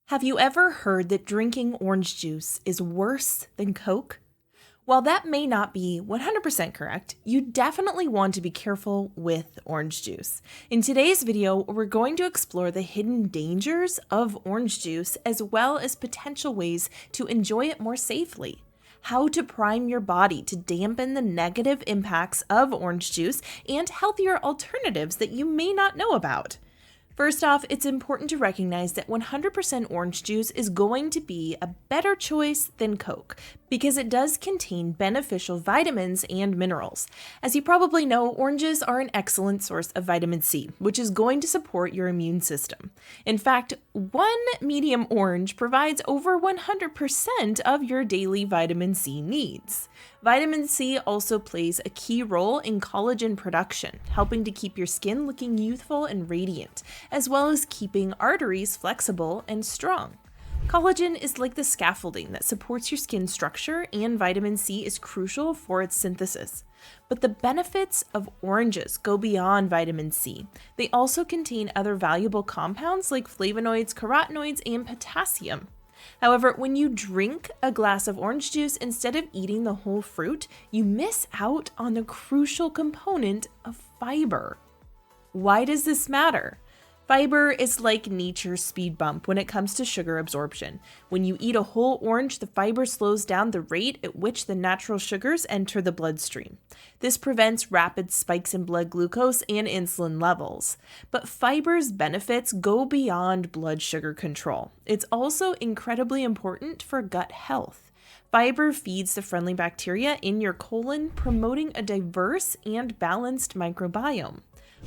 Have you ever heard that drinking orange juice is worse than Coke? While that may not be 100% correct, you definitely want to be careful with orange juice. In today's video, we're going to explore the hidden dangers of orange juice as well as potential ways to enjoy it more safely. How to prime your body to dampen the negative impacts of orange juice and healthier alternatives that you may not know about. First off, it's important to recognize that 100% orange juice is going to be a better choice than Coke because it does contain beneficial vitamins and minerals. As you probably know, oranges are an excellent source of vitamin C, which is going to support your immune system. In fact, one medium orange provides over 100% of your daily vitamin C needs. Vitamin C also plays a key role in collagen production, helping to keep your skin looking youthful and radiant, as well as keeping arteries flexible and strong. Collagen is like the scaffolding that supports your skin structure, and vitamin C is crucial for its synthesis. But the benefits of oranges go beyond vitamin C. They also contain other valuable compounds like flavonoids, carotenoids, and potassium. However, when you drink a glass of orange juice instead of eating the whole fruit, you miss out on the crucial component of fiber. Why does this matter? Fiber is like nature's speed bump when it comes to sugar absorption. When you eat a whole orange, the fiber slows down the rate at which the natural sugars enter the bloodstream. This prevents rapid spikes in blood glucose and insulin levels. But fiber's benefits go beyond blood sugar control. It's also incredibly important for gut health. Fiber feeds the friendly bacteria in your colon, promoting a diverse and balanced microbiome.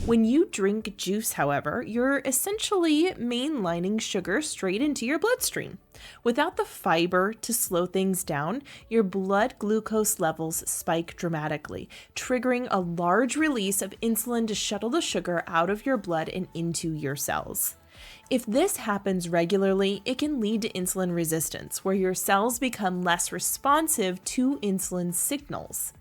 When you drink juice, however, you're essentially mainlining sugar straight into your bloodstream. Without the fiber to slow things down, your blood glucose levels spike dramatically, triggering a large release of insulin to shuttle the sugar out of your blood and into your cells. If this happens regularly, it can lead to insulin resistance, where your cells become less responsive to insulin signals.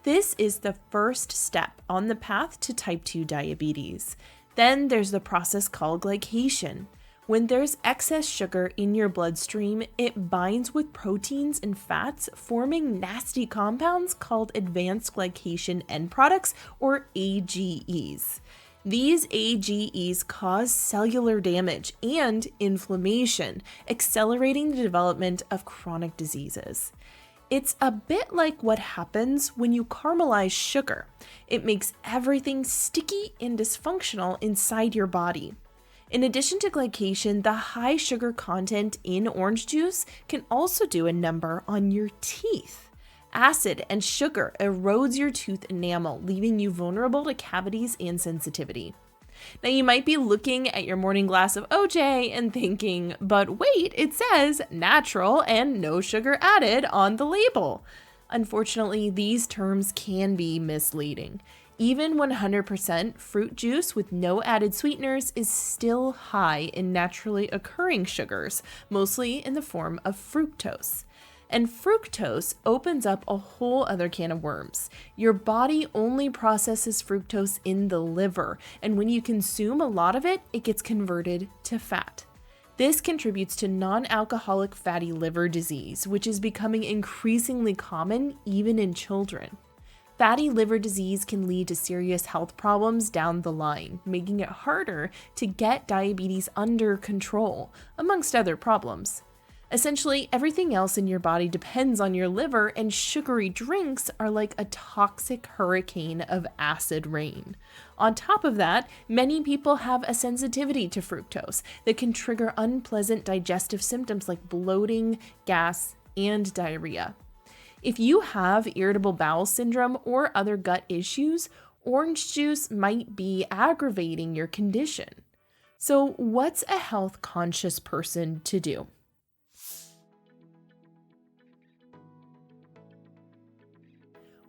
This is the first step on the path to type 2 diabetes. Then there's the process called glycation. When there's excess sugar in your bloodstream, it binds with proteins and fats, forming nasty compounds called advanced glycation end products, or AGEs. These AGEs cause cellular damage and inflammation, accelerating the development of chronic diseases. It's a bit like what happens when you caramelize sugar. It makes everything sticky and dysfunctional inside your body. In addition to glycation, the high sugar content in orange juice can also do a number on your teeth. Acid and sugar erodes your tooth enamel, leaving you vulnerable to cavities and sensitivity. Now, you might be looking at your morning glass of OJ and thinking, but wait, it says natural and no sugar added on the label. Unfortunately, these terms can be misleading. Even 100% fruit juice with no added sweeteners is still high in naturally occurring sugars, mostly in the form of fructose. And fructose opens up a whole other can of worms. Your body only processes fructose in the liver, and when you consume a lot of it, it gets converted to fat. This contributes to non-alcoholic fatty liver disease, which is becoming increasingly common even in children. Fatty liver disease can lead to serious health problems down the line, making it harder to get diabetes under control, amongst other problems. Essentially, everything else in your body depends on your liver, and sugary drinks are like a toxic hurricane of acid rain. On top of that, many people have a sensitivity to fructose that can trigger unpleasant digestive symptoms like bloating, gas, and diarrhea. If you have irritable bowel syndrome or other gut issues, orange juice might be aggravating your condition. So, what's a health-conscious person to do?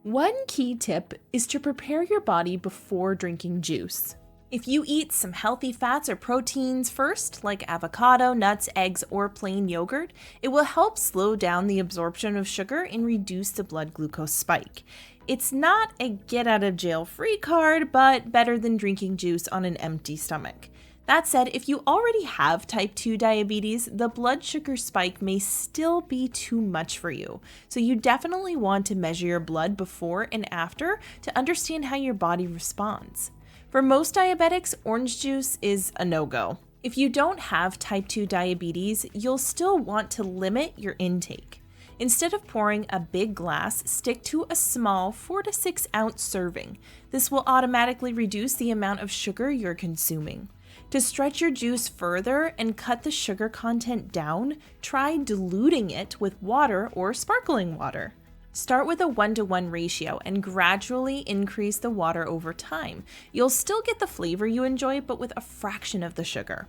One key tip is to prepare your body before drinking juice. If you eat some healthy fats or proteins first, like avocado, nuts, eggs, or plain yogurt, it will help slow down the absorption of sugar and reduce the blood glucose spike. It's not a get-out-of-jail-free card, but better than drinking juice on an empty stomach. That said, if you already have type 2 diabetes, the blood sugar spike may still be too much for you. So you definitely want to measure your blood before and after to understand how your body responds. For most diabetics, orange juice is a no-go. If you don't have type 2 diabetes, you'll still want to limit your intake. Instead of pouring a big glass, stick to a small 4 to 6 ounce serving. This will automatically reduce the amount of sugar you're consuming. To stretch your juice further and cut the sugar content down, try diluting it with water or sparkling water. Start with a 1-to-1 ratio and gradually increase the water over time. You'll still get the flavor you enjoy, but with a fraction of the sugar.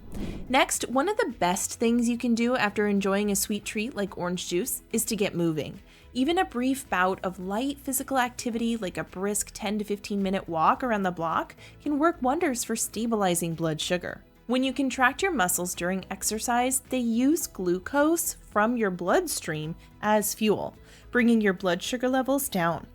Next, one of the best things you can do after enjoying a sweet treat like orange juice is to get moving. Even a brief bout of light physical activity like a brisk 10 to 15 minute walk around the block can work wonders for stabilizing blood sugar. When you contract your muscles during exercise, they use glucose from your bloodstream as fuel, bringing your blood sugar levels down.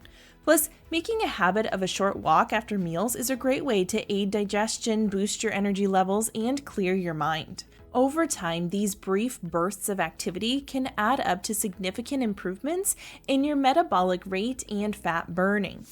Plus, making a habit of a short walk after meals is a great way to aid digestion, boost your energy levels, and clear your mind. Over time, these brief bursts of activity can add up to significant improvements in your metabolic rate and fat burning.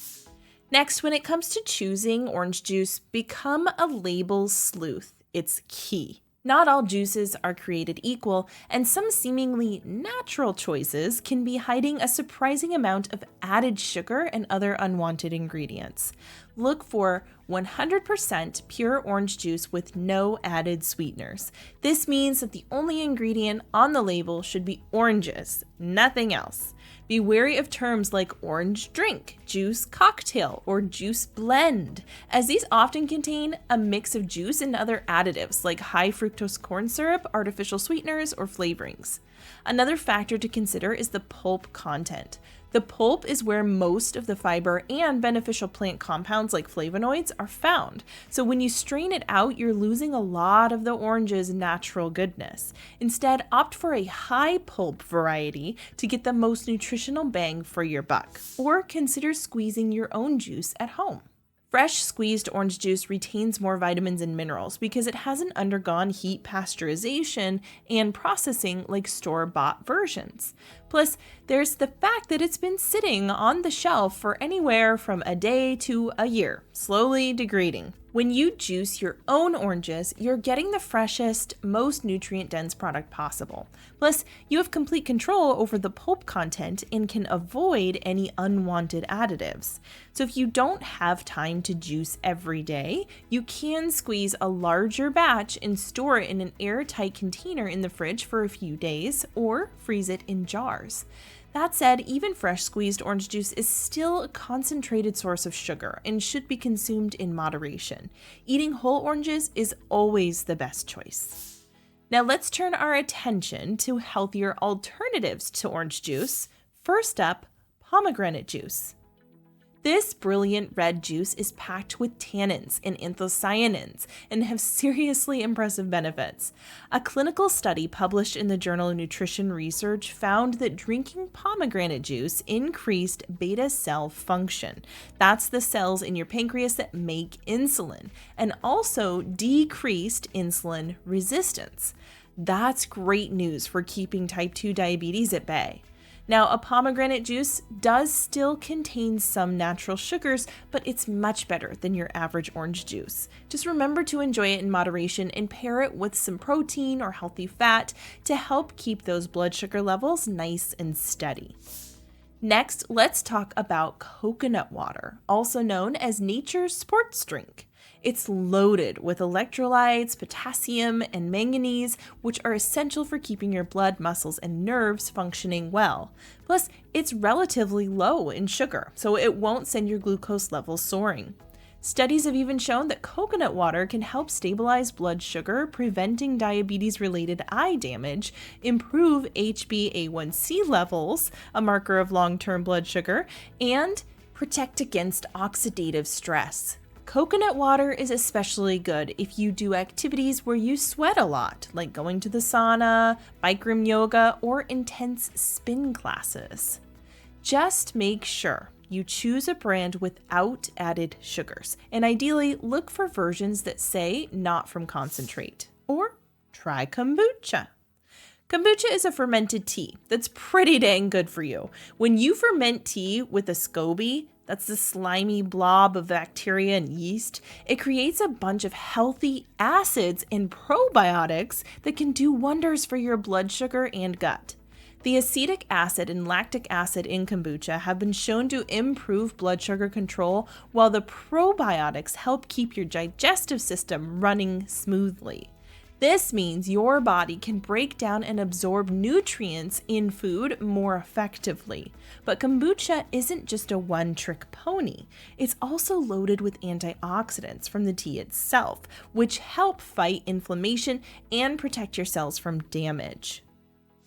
Next, when it comes to choosing orange juice, become a label sleuth. It's key. Not all juices are created equal, and some seemingly natural choices can be hiding a surprising amount of added sugar and other unwanted ingredients. Look for 100% pure orange juice with no added sweeteners. This means that the only ingredient on the label should be oranges, nothing else. Be wary of terms like orange drink, juice cocktail, or juice blend, as these often contain a mix of juice and other additives like high fructose corn syrup, artificial sweeteners, or flavorings. Another factor to consider is the pulp content. The pulp is where most of the fiber and beneficial plant compounds like flavonoids are found. So when you strain it out, you're losing a lot of the orange's natural goodness. Instead, opt for a high pulp variety to get the most nutritional bang for your buck. Or consider squeezing your own juice at home. Fresh squeezed orange juice retains more vitamins and minerals because it hasn't undergone heat pasteurization and processing like store-bought versions. Plus, there's the fact that it's been sitting on the shelf for anywhere from a day to a year, slowly degrading. When you juice your own oranges, you're getting the freshest, most nutrient-dense product possible. Plus, you have complete control over the pulp content and can avoid any unwanted additives. So if you don't have time to juice every day, you can squeeze a larger batch and store it in an airtight container in the fridge for a few days, or freeze it in jars. That said, even fresh squeezed orange juice is still a concentrated source of sugar and should be consumed in moderation. Eating whole oranges is always the best choice. Now let's turn our attention to healthier alternatives to orange juice. First up, pomegranate juice. This brilliant red juice is packed with tannins and anthocyanins and have seriously impressive benefits. A clinical study published in the Journal of Nutrition Research found that drinking pomegranate juice increased beta cell function. That's the cells in your pancreas that make insulin, and also decreased insulin resistance. That's great news for keeping type 2 diabetes at bay. Now, a pomegranate juice does still contain some natural sugars, but it's much better than your average orange juice. Just remember to enjoy it in moderation and pair it with some protein or healthy fat to help keep those blood sugar levels nice and steady. Next, let's talk about coconut water, also known as nature's sports drink. It's loaded with electrolytes, potassium, and manganese, which are essential for keeping your blood, muscles, and nerves functioning well. Plus, it's relatively low in sugar, so it won't send your glucose levels soaring. Studies have even shown that coconut water can help stabilize blood sugar, preventing diabetes-related eye damage, improve HbA1c levels, a marker of long-term blood sugar, and protect against oxidative stress. Coconut water is especially good if you do activities where you sweat a lot, like going to the sauna, Bikram yoga, or intense spin classes. Just make sure you choose a brand without added sugars, and ideally look for versions that say not from concentrate. Or try kombucha. Kombucha is a fermented tea that's pretty dang good for you. When you ferment tea with a SCOBY, that's the slimy blob of bacteria and yeast, it creates a bunch of healthy acids and probiotics that can do wonders for your blood sugar and gut. The acetic acid and lactic acid in kombucha have been shown to improve blood sugar control, while the probiotics help keep your digestive system running smoothly. This means your body can break down and absorb nutrients in food more effectively. But kombucha isn't just a one-trick pony. It's also loaded with antioxidants from the tea itself, which help fight inflammation and protect your cells from damage.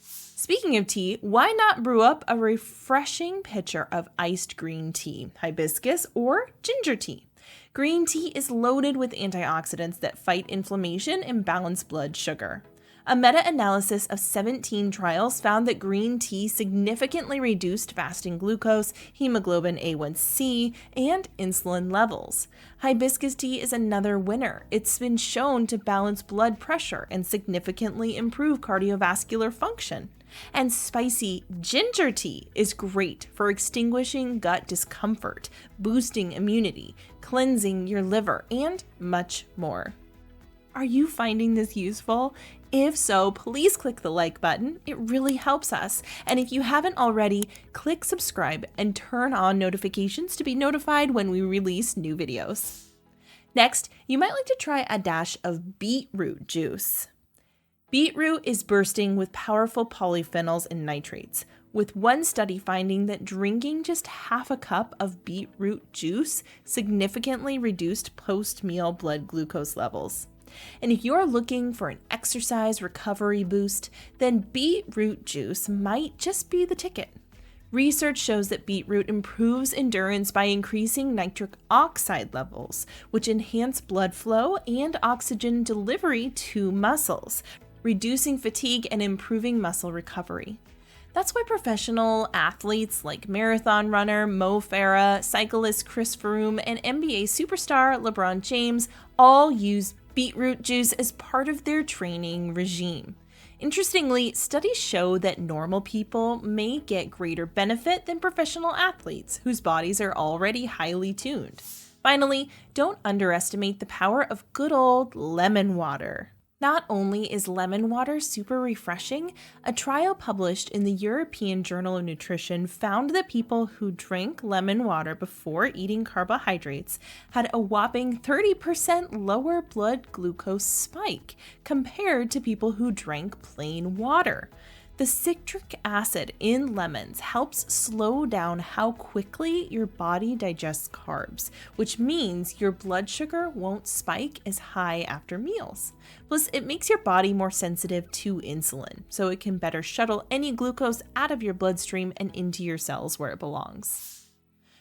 Speaking of tea, why not brew up a refreshing pitcher of iced green tea, hibiscus, or ginger tea? Green tea is loaded with antioxidants that fight inflammation and balance blood sugar. A meta-analysis of 17 trials found that green tea significantly reduced fasting glucose, hemoglobin A1C, and insulin levels. Hibiscus tea is another winner. It's been shown to balance blood pressure and significantly improve cardiovascular function. And spicy ginger tea is great for extinguishing gut discomfort, boosting immunity, cleansing your liver, and much more. Are you finding this useful? If so, please click the like button. It really helps us. And if you haven't already, click subscribe and turn on notifications to be notified when we release new videos. Next, you might like to try a dash of beetroot juice. Beetroot is bursting with powerful polyphenols and nitrates, with one study finding that drinking just half a cup of beetroot juice significantly reduced post-meal blood glucose levels. And if you're looking for an exercise recovery boost, then beetroot juice might just be the ticket. Research shows that beetroot improves endurance by increasing nitric oxide levels, which enhance blood flow and oxygen delivery to muscles, reducing fatigue and improving muscle recovery. That's why professional athletes like marathon runner Mo Farah, cyclist Chris Froome, and NBA superstar LeBron James all use beetroot juice as part of their training regime. Interestingly, studies show that normal people may get greater benefit than professional athletes whose bodies are already highly tuned. Finally, don't underestimate the power of good old lemon water. Not only is lemon water super refreshing, a trial published in the European Journal of Nutrition found that people who drank lemon water before eating carbohydrates had a whopping 30% lower blood glucose spike compared to people who drank plain water. The citric acid in lemons helps slow down how quickly your body digests carbs, which means your blood sugar won't spike as high after meals. Plus, it makes your body more sensitive to insulin, so it can better shuttle any glucose out of your bloodstream and into your cells where it belongs.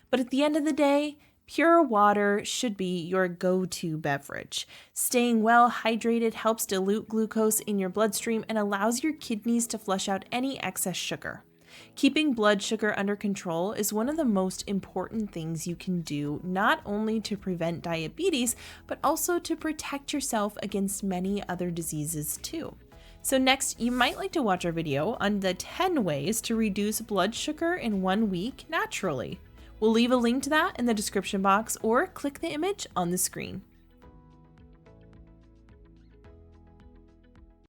But at the end of the day, pure water should be your go-to beverage. Staying well hydrated helps dilute glucose in your bloodstream and allows your kidneys to flush out any excess sugar. Keeping blood sugar under control is one of the most important things you can do, not only to prevent diabetes, but also to protect yourself against many other diseases too. So next, you might like to watch our video on the 10 ways to reduce blood sugar in 1 week naturally. We'll leave a link to that in the description box or click the image on the screen.